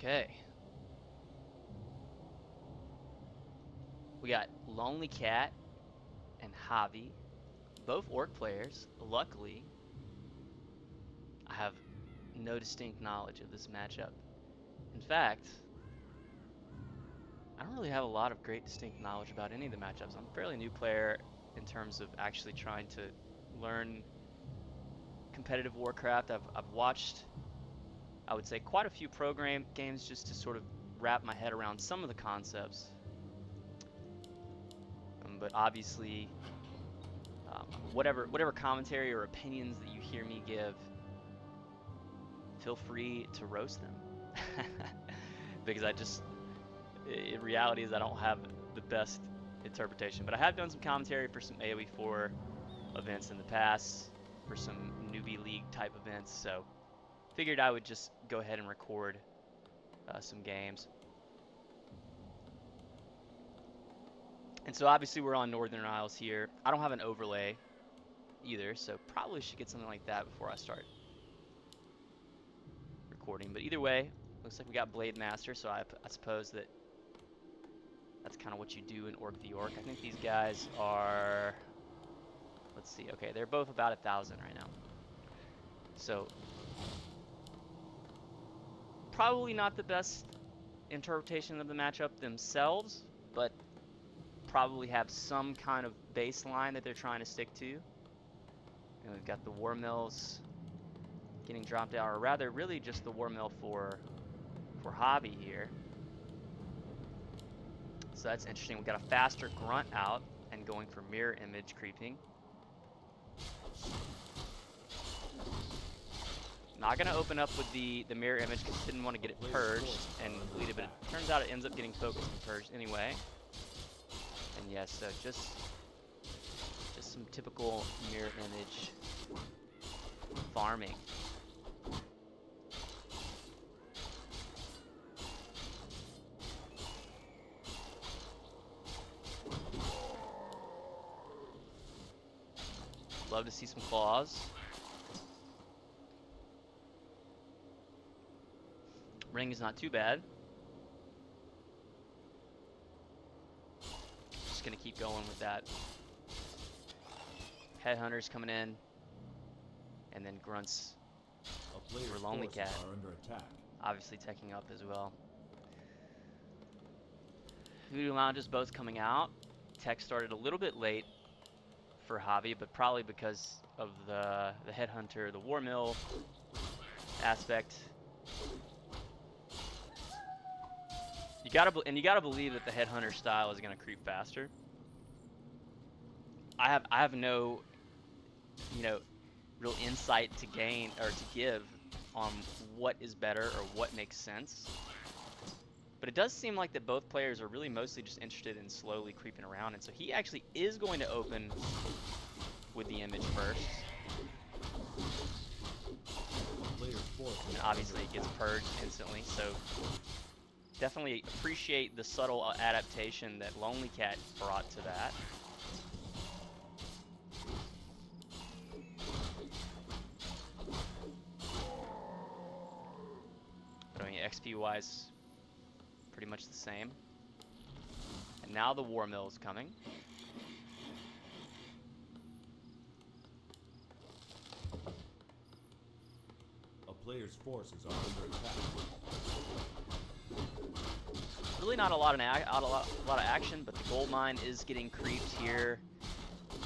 Okay. We got LonelyCat and Havi, both orc players. Luckily, I have no distinct knowledge of this matchup. In fact, I don't really have a lot of great distinct knowledge about any of the matchups. I'm a fairly new player in terms of actually trying to learn competitive Warcraft. I've watched, I would say, quite a few games just to sort of wrap my head around some of the concepts. But obviously, whatever commentary or opinions that you hear me give, feel free to roast them. Because in reality is I don't have the best interpretation. But I have done some commentary for some AoE 4 events in the past, for some newbie league type events, so figured I would just go ahead and record some games. And so obviously we're on Northern Isles here. I don't have an overlay either, so probably should get something like that before I start recording. But either way, looks like we got Blade Master, so I suppose that's kind of what you do in Orc v Orc. I think these guys are, let's see, okay, they're both about 1,000 right now. So probably not the best interpretation of the matchup themselves, but probably have some kind of baseline that they're trying to stick to. And we've got the War Mills getting dropped out, or rather really just the War Mill for Havi here. So that's interesting. We've got a faster Grunt out and going for mirror image creeping. Not going to open up with the mirror image because didn't want to get it purged and deleted, but it turns out it ends up getting focused and purged anyway. And yes, so just some typical mirror image farming. Love to see some claws. Ring is not too bad. Just gonna keep going with that. Headhunters coming in, and then grunts for LonelyCat. Obviously teching up as well. Voodoo Lounges both coming out. Tech started a little bit late for Havi, but probably because of the Headhunter, the War Mill aspect. You gotta believe that the Headhunter style is gonna creep faster. I have no, real insight to gain or to give on what is better or what makes sense. But it does seem like that both players are really mostly just interested in slowly creeping around, and so he actually is going to open with the image first. And obviously it gets purged instantly, so definitely appreciate the subtle adaptation that LonelyCat brought to that. But I mean, XP wise, pretty much the same. And now the War Mill is coming. A player's forces are under attack. Really not a lot of action, but the gold mine is getting creeped here.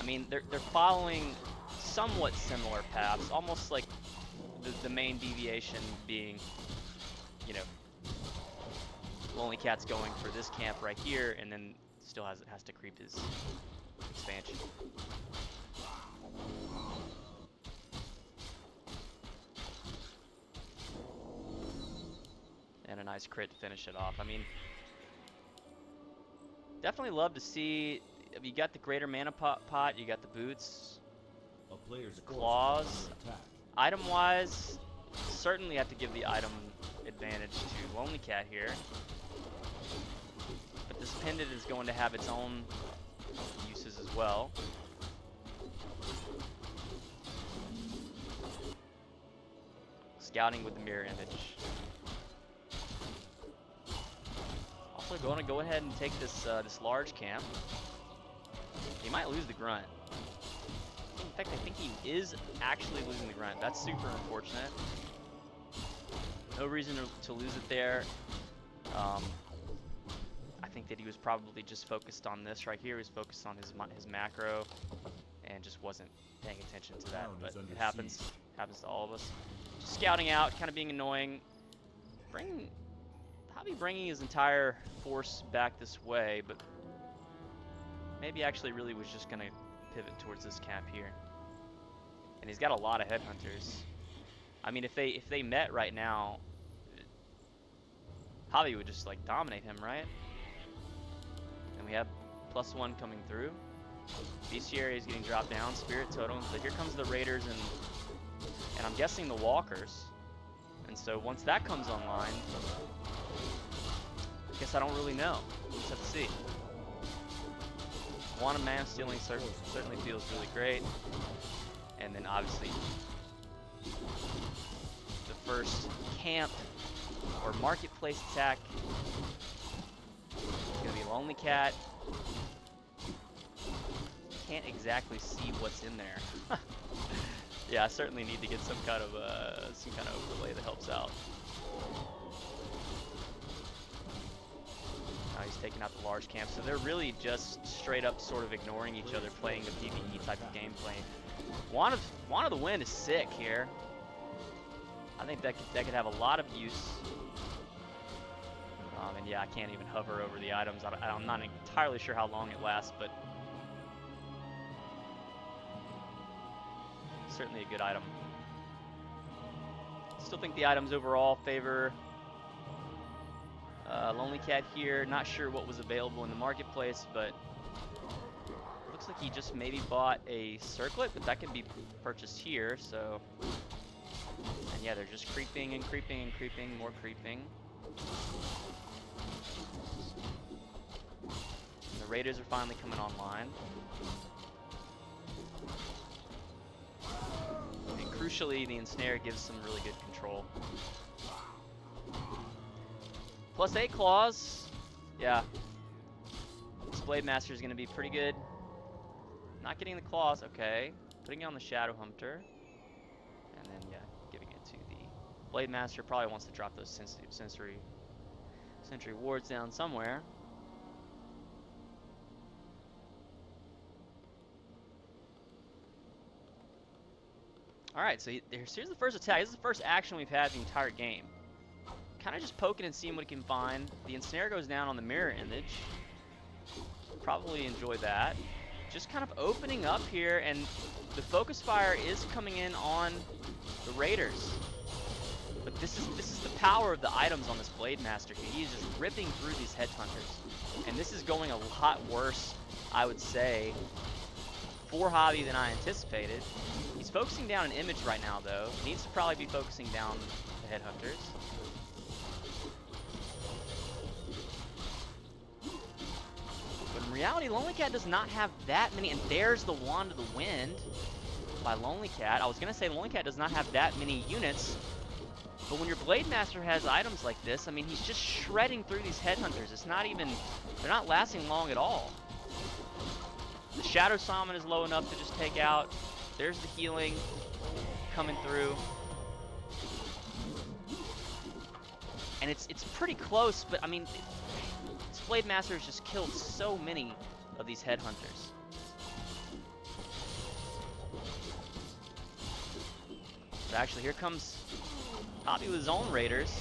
I mean, they're following somewhat similar paths, almost like the main deviation being, LonelyCat's going for this camp right here, and then still has to creep his expansion. And a nice crit to finish it off. I mean, definitely love to see. You got the greater mana pot, you got the boots, the claws. Item-wise, certainly have to give the item advantage to LonelyCat here. But this pendant is going to have its own uses as well. Scouting with the mirror image. also going to go ahead and take this this large camp. He might lose the grunt. In fact, I think he is actually losing the grunt. That's super unfortunate. No reason to lose it there. I think that he was probably just focused on this right here. He was focused on his macro and just wasn't paying attention to that. But it happens. Happens to all of us. Just scouting out, kind of being annoying. Havi bringing his entire force back this way, but maybe actually really was just going to pivot towards this camp here. And he's got a lot of headhunters. I mean, if they met right now, Havi would just like dominate him, right? And we have +1 coming through. Bestiary is getting dropped down. Spirit Totems. But here comes the Raiders and I'm guessing the Walkers. And so once that comes online, I guess I don't really know. We'll just have to see. Quantum Mana stealing certainly feels really great. And then obviously the first camp or marketplace attack is going to be LonelyCat. Can't exactly see what's in there. Yeah, I certainly need to get some kind of overlay that helps out. Now he's taking out the large camp, so they're really just straight up sort of ignoring each other, playing the PvE type of gameplay. Wand of the Wind is sick here. I think that could have a lot of use. And yeah, I can't even hover over the items. I'm not entirely sure how long it lasts, but certainly a good item. Still think the items overall favor LonelyCat here. Not sure what was available in the marketplace, but looks like he just maybe bought a circlet, but that can be purchased here. So, and yeah, they're just creeping and creeping and creeping, more creeping. And the Raiders are finally coming online. And crucially, the Ensnare gives some really good control. +8 claws. Yeah. This Blade Master is going to be pretty good. Not getting the claws. Okay. Putting it on the Shadow Hunter. And then, yeah, giving it to the Blade Master. Probably wants to drop those sensory wards down somewhere. Alright, so here's the first attack. This is the first action we've had the entire game. Kind of just poking and seeing what he can find. The Ensnare goes down on the mirror image. Probably enjoy that. Just kind of opening up here, and the focus fire is coming in on the Raiders. But this is the power of the items on this Blade Master here. He is just ripping through these headhunters. And this is going a lot worse, I would say, for Havi than I anticipated. He's focusing down an image right now, though. He needs to probably be focusing down the headhunters. But in reality, LonelyCat does not have that many, and there's the Wand of the Wind by LonelyCat. I was going to say LonelyCat does not have that many units, but when your Blade Master has items like this, I mean, he's just shredding through these headhunters. It's not even, they're not lasting long at all. The Shadow Shaman is low enough to just take out. There's the healing coming through. And it's pretty close, but I mean, this Blade Master has just killed so many of these headhunters. So actually, here comes Havi with his own Raiders.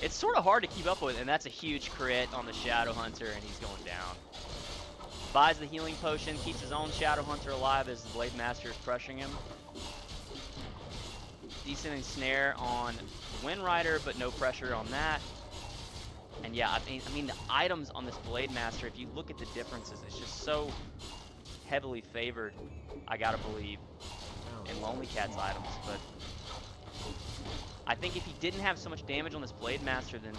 It's sort of hard to keep up with, and that's a huge crit on the Shadow Hunter, and he's going down. Buys the healing potion, keeps his own Shadow Hunter alive as the Blade Master is crushing him. Decent Ensnare on Wind Rider, but no pressure on that. And yeah, I mean the items on this Blade Master, if you look at the differences, it's just so heavily favored, I gotta believe, in LonelyCat's items. But I think if he didn't have so much damage on this Blade Master, then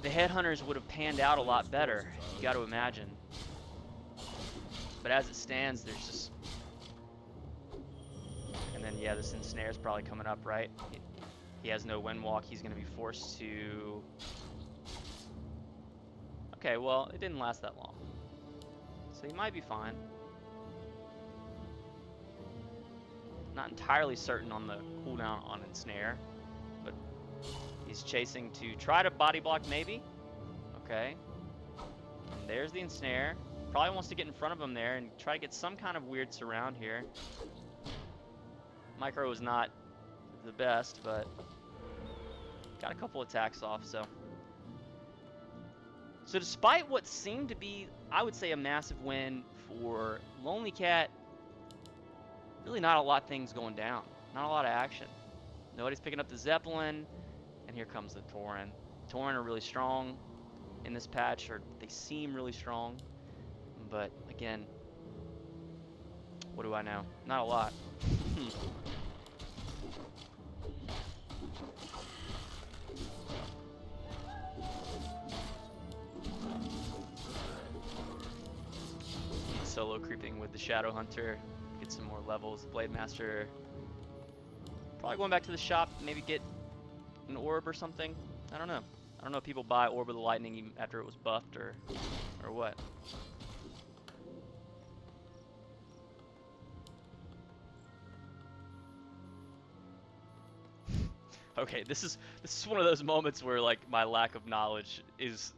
the headhunters would have panned out a lot better, you got to imagine. But as it stands, there's just... And then, yeah, this Ensnare is probably coming up, right? He has no Windwalk. He's going to be forced to Okay, well, it didn't last that long. So he might be fine. Not entirely certain on the cooldown on Ensnare, but he's chasing to try to body block maybe. Okay. And there's the Ensnare. Probably wants to get in front of him there and try to get some kind of weird surround here. Micro is not the best, but got a couple attacks off, so. So despite what seemed to be, I would say, a massive win for LonelyCat, really not a lot of things going down. Not a lot of action. Nobody's picking up the Zeppelin, and here comes the Tauren. Tauren are really strong in this patch, or they seem really strong. But again, what do I know? Not a lot. Solo creeping with the Shadow Hunter, get some more levels. Blade Master probably going back to the shop, maybe get an orb or something. I don't know. I don't know if people buy Orb of the Lightning even after it was buffed or what. Okay, this is one of those moments where like my lack of knowledge is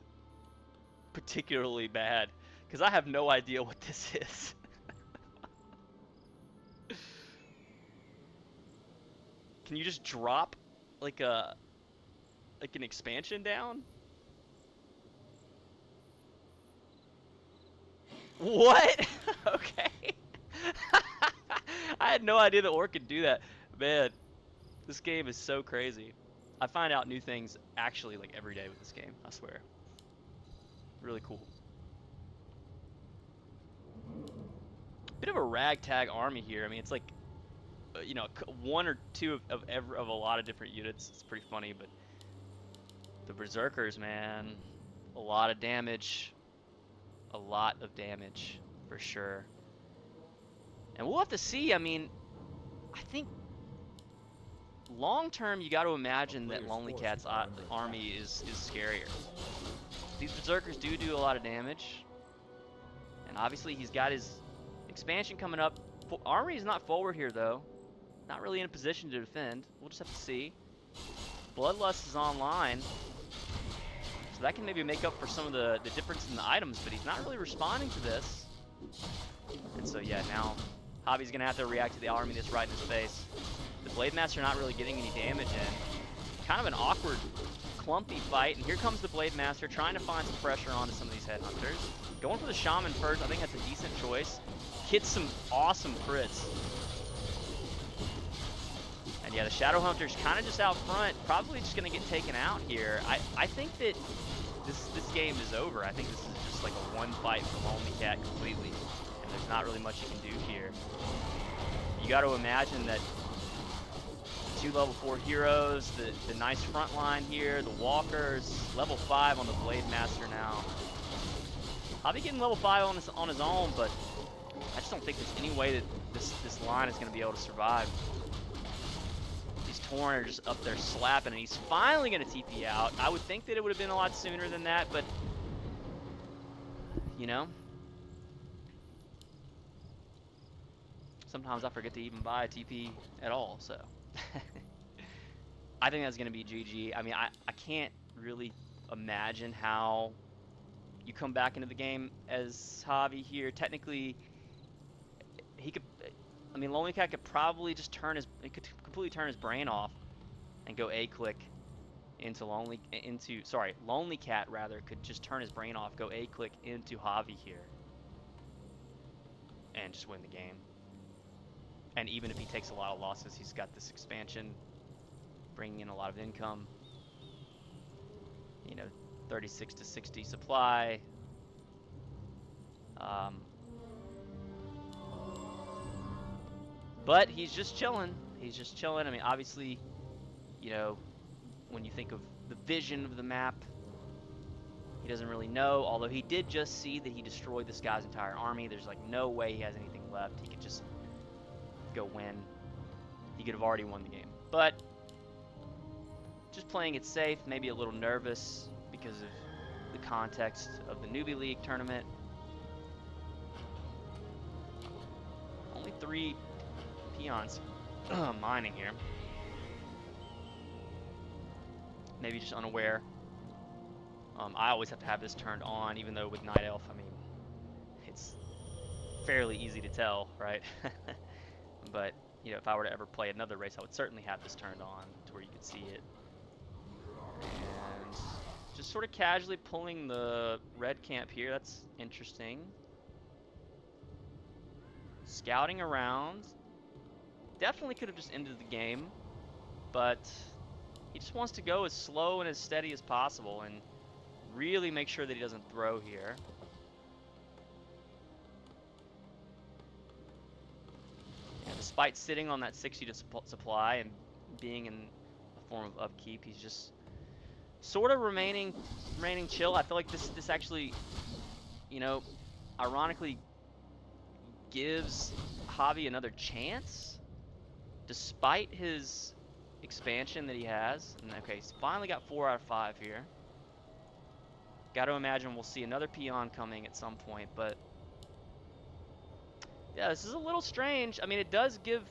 particularly bad because I have no idea what this is. Can you just drop like an expansion down? What? Okay. I had no idea the orc could do that. Man, this game is so crazy. I find out new things actually like every day with this game, I swear. Really cool. Bit of a ragtag army here. I mean, it's like you know, one or two of a lot of different units. It's pretty funny, but the Berserkers, man, a lot of damage. A lot of damage for sure. And we'll have to see. I mean, I think long term you got to imagine that LonelyCat's army is scarier. These Berserkers do a lot of damage, and obviously he's got his expansion coming up. Army is not forward here though. Not really in a position to defend. We'll just have to see. Bloodlust is online, so that can maybe make up for some of the difference in the items, but he's not really responding to this. And so yeah, now Havi's gonna have to react to the army that's right in his face. The Blade Master not really getting any damage in. Kind of an awkward, clumpy fight, and here comes the Blade Master trying to find some pressure onto some of these headhunters. Going for the Shaman first, I think that's a decent choice. Hits some awesome crits. And yeah, the Shadow Hunter's kind of just out front, probably just gonna get taken out here. I think that this game is over. I think this is just like a one fight for LonelyCat completely, and there's not really much you can do here. You got to imagine that the 2 level 4 heroes, the nice front line here, the walkers, level 5 on the Blade Master now. Havi getting level 5 on his own, but I just don't think there's any way that this line is going to be able to survive. These Tauren are just up there slapping, and he's finally going to TP out. I would think that it would have been a lot sooner than that, but you know, sometimes I forget to even buy a TP at all, so I think that's going to be GG. I mean, I can't really imagine how you come back into the game as Havi here. Technically, he could, I mean, LonelyCat could probably just completely turn his brain off and go A-click into LonelyCat rather, could just turn his brain off, go A-click into Havi here, and just win the game. And even if he takes a lot of losses, he's got this expansion bringing in a lot of income. You know, 36 to 60 supply. But he's just chilling. He's just chilling. I mean, obviously, you know, when you think of the vision of the map, he doesn't really know. Although he did just see that he destroyed this guy's entire army. There's like no way he has anything left. He could just go win. He could have already won the game. But just playing it safe, maybe a little nervous because of the context of the Newbie League tournament. Only 3 peons mining here. Maybe just unaware. I always have to have this turned on, even though with Night Elf, I mean, it's fairly easy to tell, right? But, you know, if I were to ever play another race, I would certainly have this turned on to where you could see it. And just sort of casually pulling the red camp here. That's interesting. Scouting around. Definitely could have just ended the game, but he just wants to go as slow and as steady as possible and really make sure that he doesn't throw here. Yeah, despite sitting on that 60 to supply and being in a form of upkeep, he's just sort of remaining chill. I feel like this actually, you know, ironically gives Havi another chance, despite his expansion that he has. And okay, he's finally got 4 out of 5 here. Got to imagine we'll see another peon coming at some point, but yeah, this is a little strange. I mean, it does give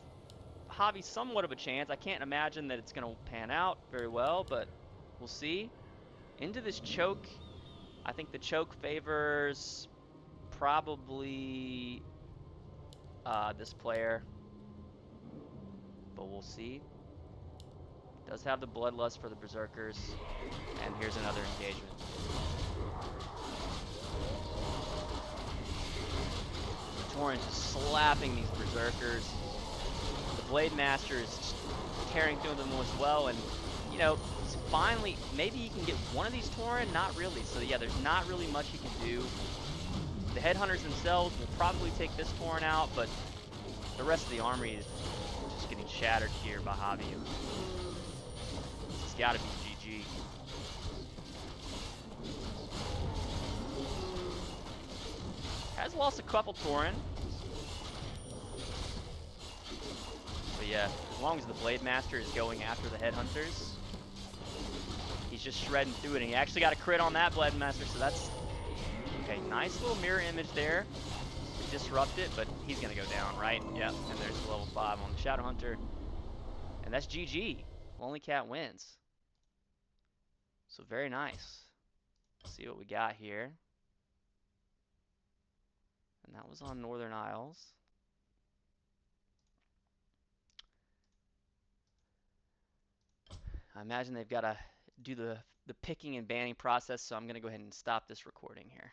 Havi somewhat of a chance. I can't imagine that it's going to pan out very well, but we'll see. Into this choke, I think the choke favors probably this player, but we'll see. Does have the bloodlust for the berserkers, and here's another engagement. Torrent is slapping these berserkers. The Blade Master is tearing through them as well, and you know, finally, maybe he can get one of these Tauren, not really. So yeah, there's not really much he can do. The Headhunters themselves will probably take this Tauren out, but the rest of the army is just getting shattered here by Havi. It's gotta be GG. Has lost a couple Tauren. But yeah, as long as the Blade Master is going after the Headhunters, he's just shredding through it. And he actually got a crit on that Blade Master, so that's okay. Nice little mirror image there to disrupt it, but he's gonna go down, right? Yep. And there's the level 5 on the Shadow Hunter, and that's GG. LonelyCat wins. So very nice. Let's see what we got here. And that was on Northern Isles. I imagine they've got to do the picking and banning process, so I'm going to go ahead and stop this recording here.